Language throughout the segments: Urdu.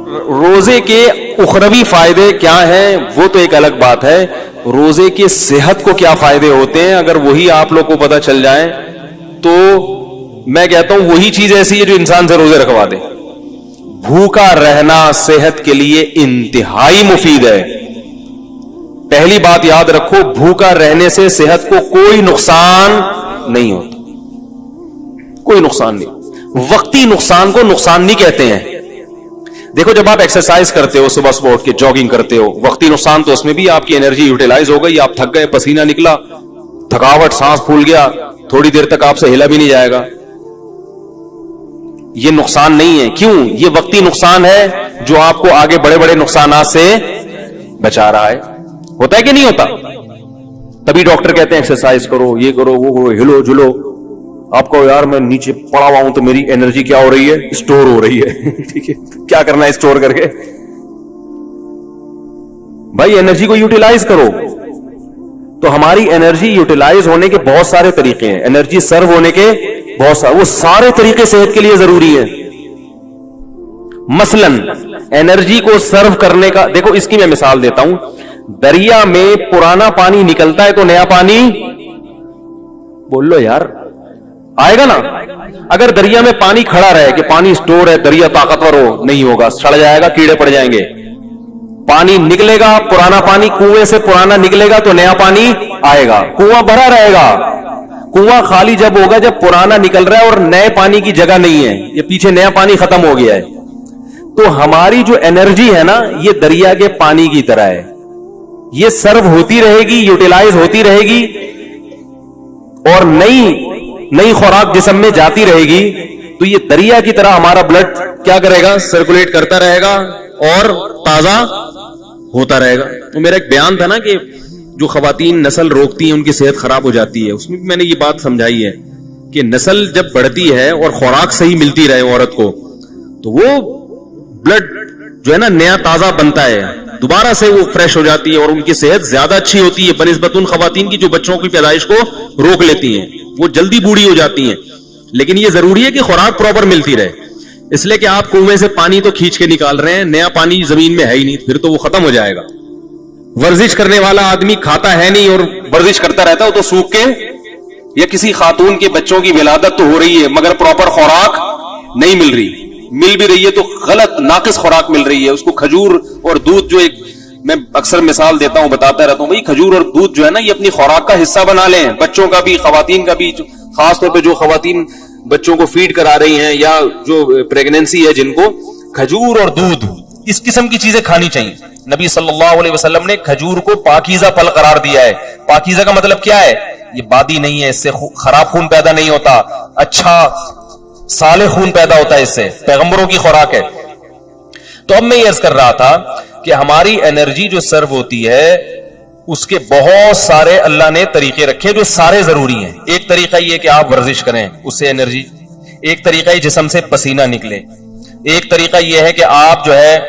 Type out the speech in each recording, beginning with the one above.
روزے کے اخروی فائدے کیا ہیں وہ تو ایک الگ بات ہے. روزے کے صحت کو کیا فائدے ہوتے ہیں اگر وہی آپ لوگ کو پتہ چل جائے تو میں کہتا ہوں وہی چیز ایسی ہے جو انسان سے روزے رکھوا دے. بھوکا رہنا صحت کے لیے انتہائی مفید ہے. پہلی بات یاد رکھو, بھوکا رہنے سے صحت کو کوئی نقصان نہیں ہوتا, کوئی نقصان نہیں. وقتی نقصان کو نقصان نہیں کہتے ہیں. دیکھو جب آپ ایکسرسائز کرتے ہو, صبح صبح اٹھ کے جاگنگ کرتے ہو, وقتی نقصان تو اس میں بھی آپ کی انرجی یوٹیلائز ہو گئی, آپ تھک گئے, پسینہ نکلا, تھکاوٹ, سانس پھول گیا, تھوڑی دیر تک آپ سے ہلا بھی نہیں جائے گا. یہ نقصان نہیں ہے. کیوں؟ یہ وقتی نقصان ہے جو آپ کو آگے بڑے بڑے نقصانات سے بچا رہا ہے. ہوتا ہے کہ نہیں ہوتا؟ تبھی ڈاکٹر کہتے ہیں ایکسرسائز کرو, یہ کرو, وہ کرو, ہلو جلو. آپ کو یار میں نیچے پڑا ہوا ہوں تو میری انرجی کیا ہو رہی ہے؟ اسٹور ہو رہی ہے. ٹھیک ہے, کیا کرنا ہے اسٹور کر کے؟ بھائی انرجی کو یوٹیلائز کرو. تو ہماری انرجی یوٹیلائز ہونے کے بہت سارے طریقے ہیں, انرجی سرو ہونے کے بہت سارے, وہ سارے طریقے صحت کے لیے ضروری ہیں. مثلا انرجی کو سرو کرنے کا, دیکھو اس کی میں مثال دیتا ہوں. دریا میں پرانا پانی نکلتا ہے تو نیا پانی, بول لو یار, آئے گا نا. اگر دریا میں پانی کھڑا رہے کہ پانی سٹور ہے, دریا طاقتور ہو, نہیں ہوگا, سڑ جائے گا, کیڑے پڑ جائیں گے. پانی نکلے گا, پرانا پانی کنویں سے پرانا نکلے گا تو نیا پانی آئے گا, کنواں بھرا رہے گا. کنواں خالی جب ہوگا جب پرانا نکل رہا ہے اور نئے پانی کی جگہ نہیں ہے, یہ پیچھے نیا پانی ختم ہو گیا ہے. تو ہماری جو انرجی ہے نا یہ دریا کے پانی کی طرح ہے, یہ سرو ہوتی رہے گی, یوٹیلائز ہوتی رہے گی, اور نئی خوراک جسم میں جاتی رہے گی. تو یہ دریا کی طرح ہمارا بلڈ کیا کرے گا؟ سرکولیٹ کرتا رہے گا اور تازہ ہوتا رہے گا. تو میرا ایک بیان تھا نا کہ جو خواتین نسل روکتی ہیں ان کی صحت خراب ہو جاتی ہے, اس میں بھی میں نے یہ بات سمجھائی ہے کہ نسل جب بڑھتی ہے اور خوراک صحیح ملتی رہے عورت کو تو وہ بلڈ جو ہے نا نیا تازہ بنتا ہے, دوبارہ سے وہ فریش ہو جاتی ہے اور ان کی صحت زیادہ اچھی ہوتی ہے بنسبت ان خواتین کی جو بچوں کی پیدائش کو روک لیتی ہیں. وہ جلدی بوڑھی ہو جاتی ہیں. لیکن یہ ضروری ہے کہ خوراک پراپر ملتی رہے, اس لیے کہ آپ کنویں سے پانی تو کھینچ کے نکال رہے ہیں, نیا پانی زمین میں ہے ہی نہیں, پھر تو وہ ختم ہو جائے گا. ورزش کرنے والا آدمی کھاتا ہے نہیں اور ورزش کرتا رہتا ہے تو سوکھ کے, یا کسی خاتون کے بچوں کی ولادت تو ہو رہی ہے مگر پراپر خوراک نہیں مل رہی, مل بھی رہی ہے تو غلط ناقص خوراک مل رہی ہے. اس کو کھجور اور دودھ, جو ایک میں اکثر مثال دیتا ہوں, بتاتا رہتا ہوں, بھائی کھجور اور دودھ جو ہے نا یہ اپنی خوراک کا حصہ بنا لیں, بچوں کا بھی, خواتین کا بھی, خاص طور پہ جو خواتین بچوں کو فیڈ کرا رہی ہیں یا جو پریگننسی ہے جن کو, کھجور اور دودھ اس قسم کی چیزیں کھانی چاہیے. نبی صلی اللہ علیہ وسلم نے کھجور کو پاکیزہ پھل قرار دیا ہے. پاکیزہ کا مطلب کیا ہے؟ یہ بادی نہیں ہے, اس سے خراب خون پیدا نہیں ہوتا, اچھا صالح خون پیدا ہوتا ہے, اس سے پیغمبروں کی خوراک ہے. تو اب میں یہ عرض کر رہا تھا کہ ہماری انرجی جو سرو ہوتی ہے اس کے بہت سارے اللہ نے طریقے رکھے جو سارے ضروری ہیں. ایک طریقہ یہ کہ آپ ورزش کریں, اس سے انرجی. ایک طریقہ یہ جسم سے پسینہ نکلے. ایک طریقہ یہ ہے کہ آپ جو ہے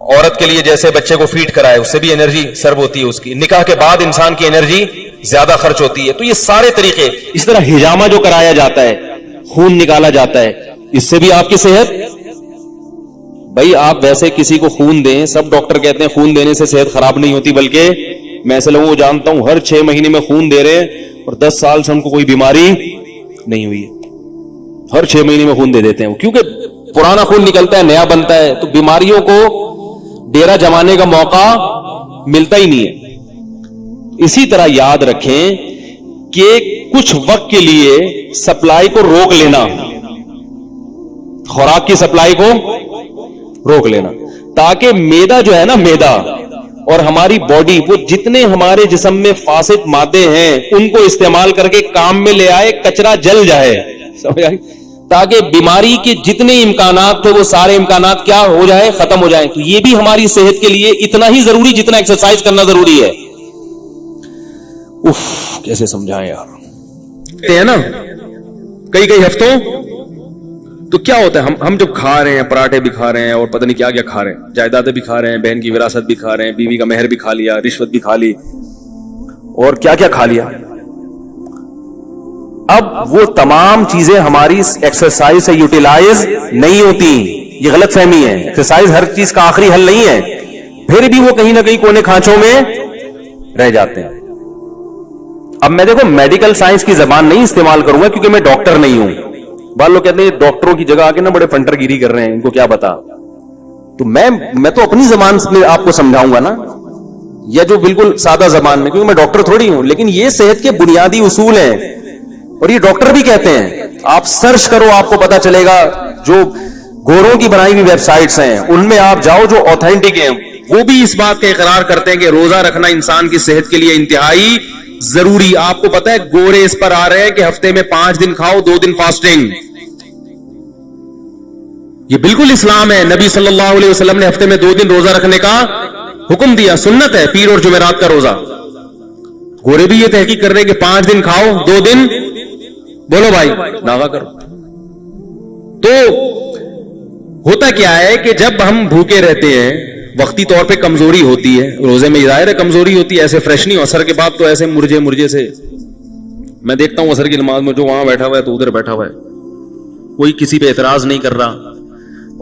عورت کے لیے جیسے بچے کو فیڈ کرائے, اس سے بھی انرجی سرو ہوتی ہے. اس کی نکاح کے بعد انسان کی انرجی زیادہ خرچ ہوتی ہے. تو یہ سارے طریقے, اس طرح ہجامہ جو کرایا جاتا ہے, خون نکالا جاتا ہے, اس سے بھی آپ کی صحت. بھائی آپ ویسے کسی کو خون دیں, سب ڈاکٹر کہتے ہیں خون دینے سے صحت خراب نہیں ہوتی, بلکہ میں ایسے لوگوں کو جانتا ہوں ہر 6 مہینے میں خون دے رہے ہیں اور 10 سال سے ان کو کوئی بیماری نہیں ہوئی ہے. ہر 6 مہینے میں خون دے دیتے ہیں, کیونکہ پرانا خون نکلتا ہے, نیا بنتا ہے, تو بیماریوں کو ڈیرا جمانے کا موقع ملتا ہی نہیں ہے. اسی طرح یاد رکھیں کہ کچھ وقت کے لیے سپلائی کو روک لینا, خوراک کی سپلائی کو روک لینا, تاکہ میدا جو ہے نا, میدا اور ہماری باڈی وہ جتنے ہمارے جسم میں فاسد مادے ہیں ان کو استعمال کر کے کام میں لے آئے, کچرا جل جائے, سمجھ آئی, تاکہ بیماری کے جتنے امکانات تھے وہ سارے امکانات کیا ہو جائے, ختم ہو جائیں. تو یہ بھی ہماری صحت کے لیے اتنا ہی ضروری جتنا ایکسرسائز کرنا ضروری ہے. کیسے سمجھائیں یار, ہے نا کئی ہفتوں. تو کیا ہوتا ہے, ہم جب کھا رہے ہیں, پراٹھے بھی کھا رہے ہیں اور پتہ نہیں کیا کیا کھا رہے ہیں, جائیدادیں بھی کھا رہے ہیں, بہن کی وراثت بھی کھا رہے ہیں, بیوی کا مہر بھی کھا لیا, رشوت بھی کھا لی, اور کیا کیا کھا لیا. اب وہ تمام چیزیں ہماری ایکسرسائز سے یوٹیلائز نہیں ہوتی. یہ غلط فہمی ہے. ایکسرسائز ہر چیز کا آخری حل نہیں ہے, پھر بھی وہ کہیں نہ کہیں کونے کھانچوں میں رہ جاتے ہیں. اب میں دیکھو میڈیکل سائنس کی زبان نہیں استعمال کروں گا کیونکہ میں ڈاکٹر نہیں ہوں. بعض لوگ کہتے ہیں ڈاکٹروں کی جگہ آ کے نا بڑے فنٹر گیری کر رہے ہیں, ان کو کیا پتا. تو میں تو اپنی زبان میں آپ کو سمجھاؤں گا نا, یا جو بالکل سادہ زبان میں, کیونکہ میں ڈاکٹر تھوڑی ہوں. لیکن یہ صحت کے بنیادی اصول ہیں اور یہ ڈاکٹر بھی کہتے ہیں. آپ سرچ کرو, آپ کو پتا چلے گا. جو گوروں کی بنائی ہوئی ویب سائٹس ہیں ان میں آپ جاؤ جو آتھینٹک ہیں, وہ بھی اس بات کا اقرار کرتے ہیں کہ روزہ رکھنا انسان کی صحت کے لیے انتہائی ضروری. آپ کو پتا ہے گورے اس پر آ رہے ہیں کہ ہفتے میں 5 دن کھاؤ 2 دن فاسٹنگ. یہ بالکل اسلام ہے. نبی صلی اللہ علیہ وسلم نے ہفتے میں 2 دن روزہ رکھنے کا حکم دیا, سنت ہے پیر اور جمعرات کا روزہ. گورے بھی یہ تحقیق کر رہے ہیں کہ 5 دن کھاؤ 2 دن, بولو بھائی ناغا کرو. تو ہوتا کیا ہے کہ جب ہم بھوکے رہتے ہیں وقتی طور پہ کمزوری ہوتی ہے. روزے میں ظاہر ہے کمزوری ہوتی ہے, ایسے فریش نہیں. عصر کے بعد تو ایسے مرجے سے میں دیکھتا ہوں عصر کی نماز میں جو وہاں بیٹھا ہوا ہے تو ادھر بیٹھا ہوا ہے, کوئی کسی پہ اعتراض نہیں کر رہا.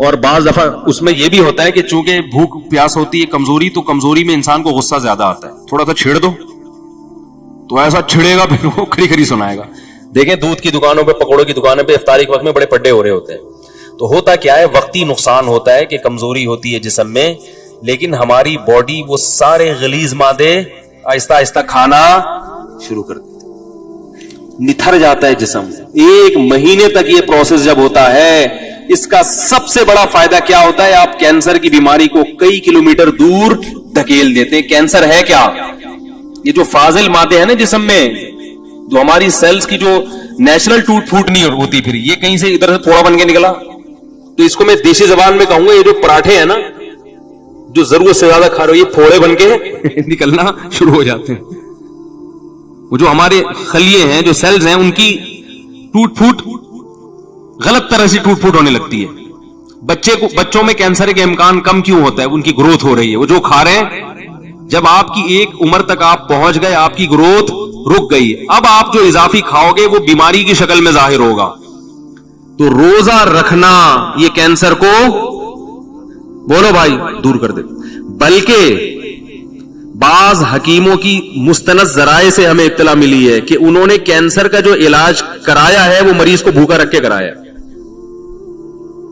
اور بعض دفعہ اس میں یہ بھی ہوتا ہے کہ چونکہ بھوک پیاس ہوتی ہے کمزوری, تو کمزوری میں انسان کو غصہ زیادہ آتا ہے. تھوڑا سا چھیڑ دو تو ایسا چھڑے گا پھر وہ کھڑی کھڑی سنائے گا. دیکھیں دودھ کی دکانوں پہ, پکوڑوں کی دکانوں پہ افطاری کے وقت میں بڑے پڈے ہو رہے ہوتے ہیں. تو ہوتا کیا ہے, وقتی نقصان ہوتا ہے کہ کمزوری ہوتی ہے جسم میں, لیکن ہماری باڈی وہ سارے غلیظ مادے آہستہ آہستہ کھانا شروع کر دیتی, نتھر جاتا ہے جسم. 1 مہینے تک یہ پروسیس جب ہوتا ہے, اس کا سب سے بڑا فائدہ کیا ہوتا ہے, آپ کینسر کی بیماری کو کئی کلومیٹر دور دھکیل دیتے ہیں. کینسر ہے کیا, یہ جو فاضل مادے ہیں نا جسم میں, جو ہماری سیلز کی جو نیچرل ٹوٹ پھوٹ نہیں ہوتی, پھر یہ کہیں سے ادھر سے پھوڑا بن کے نکلا. تو اس کو میں دیسی زبان میں کہوں گا, یہ جو پراٹھے ہیں نا جو ضرورت سے زیادہ کھا رہے ہو, یہ پھوڑے بن کے نکلنا شروع ہو جاتے ہیں. وہ جو ہمارے خلیے ہیں, جو سیلز ہیں, ان کی ٹوٹ پھوٹ غلط طرح سے ٹوٹ پھوٹ ہونے لگتی ہے. بچوں میں کینسر کے امکان کم کیوں ہوتا ہے, ان کی گروتھ ہو رہی ہے. وہ جو کھا رہے ہیں, جب آپ کی ایک عمر تک آپ پہنچ گئے, آپ کی گروتھ رک گئی. اب آپ جو اضافی کھاؤ گے وہ بیماری کی شکل میں ظاہر ہوگا. تو روزہ رکھنا یہ کینسر کو, بولو بھائی, دور کر دے. بلکہ بعض حکیموں کی مستند ذرائع سے ہمیں اطلاع ملی ہے کہ انہوں نے کینسر کا جو علاج کرایا ہے وہ مریض کو بھوکا رکھ کے کرایا.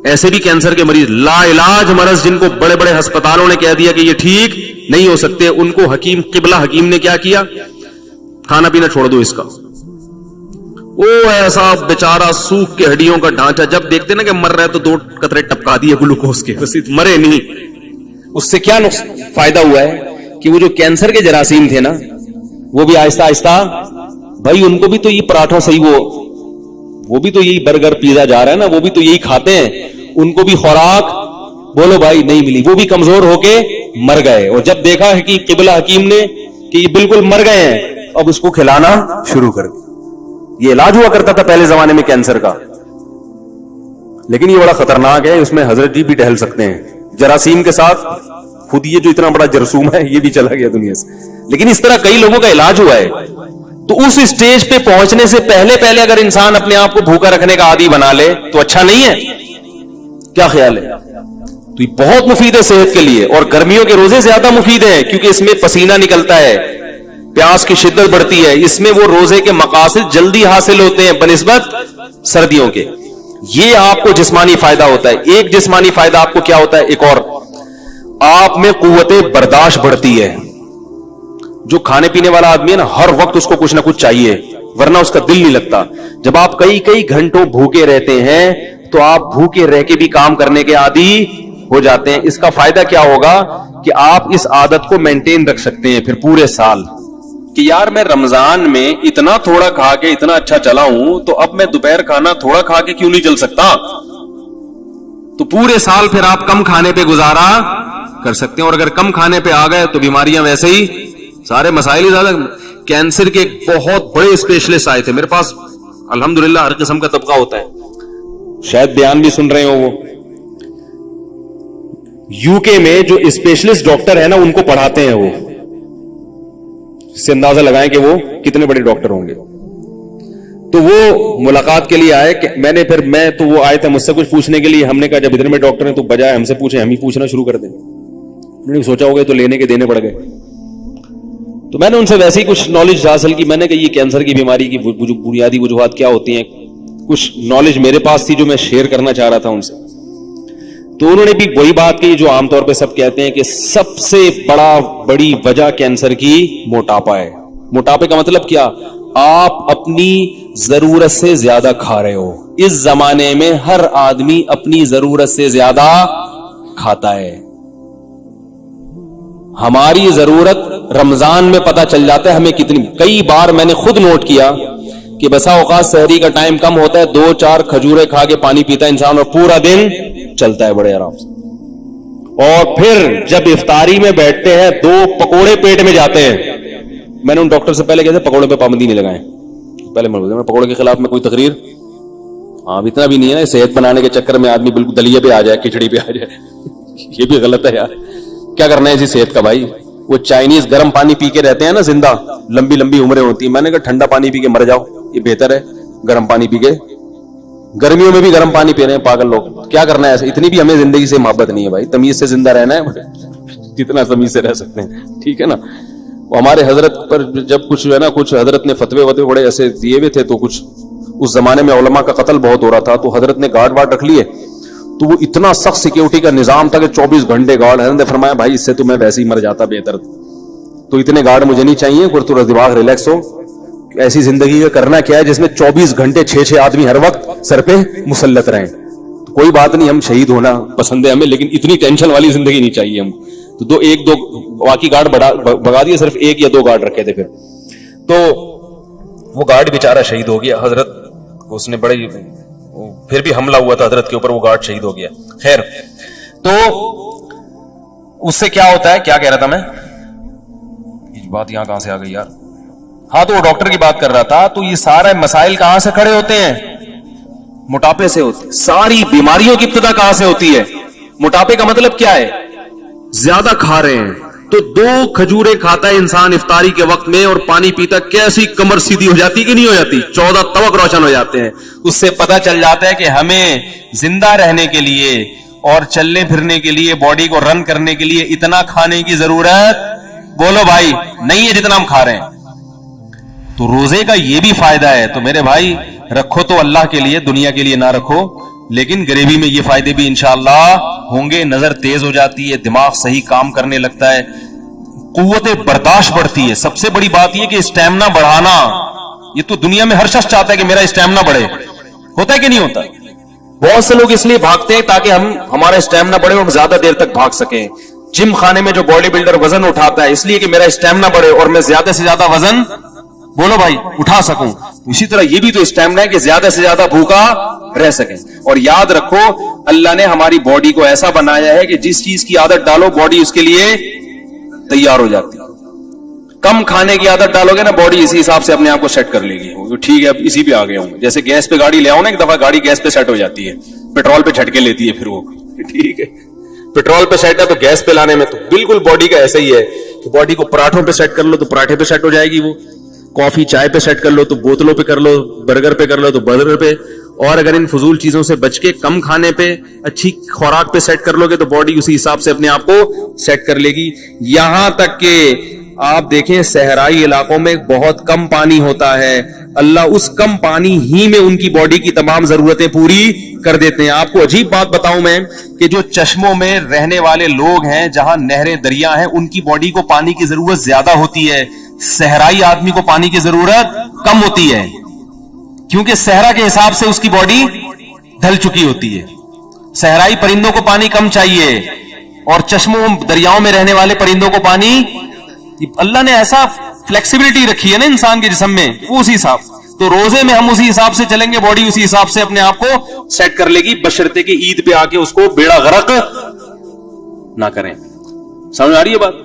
ایسے بھی کینسر کے مریض لا علاج مرض, جن کو بڑے بڑے ہسپتالوں نے کہہ دیا کہ یہ ٹھیک نہیں ہو سکتے, ان کو قبلہ حکیم نے کیا کیا, کھانا پینا چھوڑ دو اس کا. وہ ایسا بیچارہ سوکھ کے ہڈیوں کا ڈھانچہ, جب دیکھتے نا کہ مر رہا ہے تو 2 قطرے ٹپکا دیے گلوکوز کے, بس مرے نہیں. اس سے کیا فائدہ ہوا ہے کہ وہ جو کینسر کے جراثیم تھے نا, وہ بھی آہستہ آہستہ, بھائی ان کو بھی تو یہ پراٹھا صحیح, وہ بھی تو یہی برگر پیزا جا رہا ہے نا, وہ بھی تو یہی کھاتے ہیں, ان کو بھی خوراک, بولو بھائی, نہیں ملی. وہ بھی کمزور ہو کے مر گئے. اور جب دیکھا ہے کہ قبلہ حکیم نے کہ یہ بالکل مر گئے ہیں, اب اس کو کھلانا شروع کر دیا. یہ علاج ہوا کرتا تھا پہلے زمانے میں کینسر کا, لیکن یہ بڑا خطرناک ہے. اس میں حضرت جی بھی ٹہل سکتے ہیں جراثیم کے ساتھ. خود یہ جو اتنا بڑا جرثوم ہے یہ بھی چلا گیا دنیا سے, لیکن اس طرح کئی لوگوں کا علاج ہوا ہے. تو اس اسٹیج پہ پہنچنے سے پہلے اگر انسان اپنے آپ کو بھوکا رکھنے کا عادی بنا لے تو اچھا نہیں ہے. کیا خیال ہے؟ تو یہ بہت مفید ہے صحت کے لیے. اور گرمیوں کے روزے زیادہ مفید ہیں کیونکہ اس میں پسینہ نکلتا ہے, پیاس کی شدت بڑھتی ہے. اس میں وہ روزے کے مقاصد جلدی حاصل ہوتے ہیں بنسبت سردیوں کے. یہ آپ کو جسمانی فائدہ ہوتا ہے. ایک جسمانی فائدہ آپ کو کیا ہوتا ہے, ایک اور, آپ میں قوت برداشت بڑھتی ہے. جو کھانے پینے والا آدمی ہے نا, ہر وقت اس کو کچھ نہ کچھ چاہیے, ورنہ اس کا دل نہیں لگتا. جب آپ کئی گھنٹوں بھوکے رہتے ہیں تو آپ بھوکے رہ کے بھی کام کرنے کے عادی ہو جاتے ہیں. اس کا فائدہ کیا ہوگا کہ آپ اس عادت کو مینٹین رکھ سکتے ہیں پھر پورے سال, کہ یار میں رمضان میں اتنا تھوڑا کھا کے اتنا اچھا چلا ہوں, تو اب میں دوپہر کھانا تھوڑا کھا کے کیوں نہیں چل سکتا. تو پورے سال پھر آپ کم کھانے پہ گزارا کر سکتے ہیں. اور اگر کم کھانے پہ آ گئے تو بیماریاں ویسے ہی, سارے مسائل ہی زیادہ. کینسر کے بہت بڑے اسپیشلسٹ آئے تھے میرے پاس, الحمدللہ ہر قسم کا طبقہ ہوتا ہے, شاید بیان بھی سن رہے ہو. وہ یو کے میں جو اسپیشلسٹ ڈاکٹر ہیں نا, ان کو پڑھاتے ہیں وہ, اس سے اندازہ لگائیں کہ وہ کتنے بڑے ڈاکٹر ہوں گے. تو وہ ملاقات کے لیے آئے کہ میں تو وہ آئے تھے مجھ سے کچھ پوچھنے کے لیے. ہم نے کہا جب اتنے میں ڈاکٹر ہیں تو بجائے ہم سے پوچھیں ہم ہی پوچھنا شروع کر دیں. انہوں نے سوچا ہوگا تو لینے کے دینے پڑ گئے. تو میں نے ان سے ویسے ہی کچھ نالج حاصل کی. میں نے کہا یہ کینسر کی بیماری کی بنیادی وجوہات کیا ہوتی ہیں, کچھ نالج میرے پاس تھی جو میں شیئر کرنا چاہ رہا تھا ان سے. تو انہوں نے بھی وہی بات کی جو عام طور پہ سب کہتے ہیں کہ سب سے بڑی وجہ کینسر کی موٹاپا ہے. موٹاپے کا مطلب کیا؟ آپ اپنی ضرورت سے زیادہ کھا رہے ہو. اس زمانے میں ہر آدمی اپنی ضرورت سے زیادہ کھاتا ہے. ہماری ضرورت رمضان میں پتہ چل جاتا ہے ہمیں کتنی. کئی بار میں نے خود نوٹ کیا کہ بسا اوقات سحری کا ٹائم کم ہوتا ہے, 2-4 کھجورے کھا کے پانی پیتا ہے انسان اور پورا دن چلتا ہے بڑے آرام سے. اور پھر جب افطاری میں بیٹھتے ہیں 2 پکوڑے پیٹ میں جاتے ہیں. میں نے ان ڈاکٹر سے پہلے کہتے پکوڑے پہ پابندی نہیں لگائیں. پہلے میں پکوڑے کے خلاف میں کوئی تقریر اتنا بھی نہیں ہے نا, صحت بنانے کے چکر میں آدمی بالکل دلیے پہ آ جائے, کھچڑی پہ آ جائے. یہ بھی غلط ہے یار. کیا کرنا ہے اسی صحت کا بھائی. وہ چائنیز گرم پانی پی کے رہتے ہیں نا زندہ, لمبی لمبی عمریں ہوتی ہیں. میں نے کہا ٹھنڈا پانی پی کے مر جاؤ, یہ بہتر ہے گرم پانی پی کے. گرمیوں میں بھی گرم پانی پی رہے ہیں پاگل لوگ. کیا کرنا ہے ایسے؟ اتنی بھی ہمیں زندگی سے محبت نہیں ہے بھائی. تمیز سے زندہ رہنا ہے جتنا تمیز سے رہ سکتے ہیں, ٹھیک ہے نا. وہ ہمارے حضرت پر جب کچھ ہے نا, کچھ حضرت نے فتوے بڑے ایسے دیے ہوئے تھے, تو کچھ اس زمانے میں علماء کا قتل بہت ہو رہا تھا, تو حضرت نے گارڈ وارڈ رکھ لیے. تو وہ اتنا سخت سیکیورٹی کا نظام تھا کہ 24 گھنٹے گارڈ. حضرت نے فرمایا بھائی اس سے تو میں ویسے ہی مر جاتا بہتر, تو اتنے گارڈ مجھے نہیں چاہیے. تھوڑا دماغ ریلیکس ہو. ایسی زندگی کا کرنا کیا ہے جس میں 24 گھنٹے 6 آدمی ہر وقت سر پہ مسلط رہیں. تو کوئی بات نہیں, ہم شہید ہونا پسند ہے ہمیں, لیکن اتنی ٹینشن والی زندگی نہیں چاہیے ہم. تو 1-2 باقی گارڈ بگا دیے, صرف 1 یا 2 گارڈ رکھے تھے. پھر تو وہ گارڈ بیچارہ شہید ہو گیا. حضرت کو اس نے بڑے, پھر بھی حملہ ہوا تھا حضرت کے اوپر, وہ گارڈ شہید ہو گیا. خیر, تو اس سے کیا ہوتا ہے, کیا کہہ رہا تھا میں, بات یہاں کہاں سے آ گئی یار. ہاں, تو وہ ڈاکٹر کی بات کر رہا تھا. تو یہ سارے مسائل کہاں سے کھڑے ہوتے ہیں؟ موٹاپے سے ہوتے ہیں. ساری بیماریوں کی ابتدا کہاں سے ہوتی ہے؟ موٹاپے کا مطلب کیا ہے؟ زیادہ کھا رہے ہیں. تو 2 کھجورے کھاتا ہے انسان افطاری کے وقت میں اور پانی پیتا, کیسی کمر سیدھی ہو جاتی کہ نہیں ہو جاتی؟ 14 طبق روشن ہو جاتے ہیں. اس سے پتہ چل جاتا ہے کہ ہمیں زندہ رہنے کے لیے اور چلنے پھرنے کے لیے, باڈی کو رن کرنے کے لیے اتنا کھانے کی ضرورت, بولو بھائی, نہیں ہے جتنا ہم کھا رہے ہیں. تو روزے کا یہ بھی فائدہ ہے. تو میرے بھائی رکھو تو اللہ کے لیے, دنیا کے لیے نہ رکھو, لیکن غریبی میں یہ فائدے بھی انشاءاللہ ہوں گے. نظر تیز ہو جاتی ہے, دماغ صحیح کام کرنے لگتا ہے, قوت برداشت بڑھتی ہے. سب سے بڑی بات یہ کہ اسٹیمنا بڑھانا, یہ تو دنیا میں ہر شخص چاہتا ہے کہ میرا اسٹیمنا بڑھے. ہوتا ہے کہ نہیں ہوتا؟ بہت سے لوگ اس لیے بھاگتے ہیں تاکہ ہمارا اسٹیمنا بڑھے اور زیادہ دیر تک بھاگ سکیں. جم خانے میں جو باڈی بلڈر وزن اٹھاتا ہے اس لیے کہ میرا اسٹیمنا بڑھے اور میں زیادہ سے زیادہ وزن, بولو بھائی, اٹھا سکوں. اسی طرح یہ بھی تو اسٹیمنا ہے کہ زیادہ سے زیادہ بھوکا رہ سکیں. اور یاد رکھو اللہ نے ہماری باڈی کو ایسا بنایا ہے کہ جس چیز کی عادت ڈالو باڈی اس کے لیے تیار ہو جاتی ہے. کم کھانے کی عادت ڈالو گے نا, باڈی اسی حساب سے اپنے آپ کو سیٹ کر لے گی. ٹھیک ہے, اب اسی پہ آ گیا ہوں. جیسے گیس پہ گاڑی لے آؤ نا, ایک دفعہ گاڑی گیس پہ سیٹ ہو جاتی ہے, پیٹرول پہ جھٹکے لیتی ہے پھر وہ, ٹھیک ہے. پیٹرول پہ سیٹ ہے تو گیس پہ لانے میں تو بالکل باڈی کا ایسا ہی ہے کہ باڈی کو پراٹھوں پہ سیٹ کر لو تو پراٹھے پہ سیٹ ہو جائے گی, وہ کافی چائے پہ سیٹ کر لو تو بوتلوں پہ کر لو, برگر پہ کر لو تو برگر پہ. اور اگر ان فضول چیزوں سے بچ کے کم کھانے پہ, اچھی خوراک پہ سیٹ کر لو گے تو باڈی اسی حساب سے اپنے آپ کو سیٹ کر لے گی. یہاں تک کہ آپ دیکھیں صحرائی علاقوں میں بہت کم پانی ہوتا ہے, اللہ اس کم پانی ہی میں ان کی باڈی کی تمام ضرورتیں پوری کر دیتے ہیں. آپ کو عجیب بات بتاؤں میں کہ جو چشموں میں رہنے والے لوگ ہیں, جہاں نہریں دریا ہیں, ان کی باڈی کو پانی کی ضرورت زیادہ ہوتی ہے. صحرائی آدمی کو پانی کی ضرورت کم ہوتی ہے, کیونکہ صحرا کے حساب سے اس کی باڈی ڈھل چکی ہوتی ہے. صحرائی پرندوں کو پانی کم چاہیے اور چشموں دریاؤں میں رہنے والے پرندوں کو پانی, اللہ نے ایسا فلیکسیبلٹی رکھی ہے نا انسان کے جسم میں, وہ اسی حساب. تو روزے میں ہم اسی حساب سے چلیں گے, باڈی اسی حساب سے اپنے آپ کو سیٹ کر لے گی, بشرطے کہ عید پہ آ کے اس کو بیڑا غرق نہ کریں. سمجھ آ رہی ہے بات؟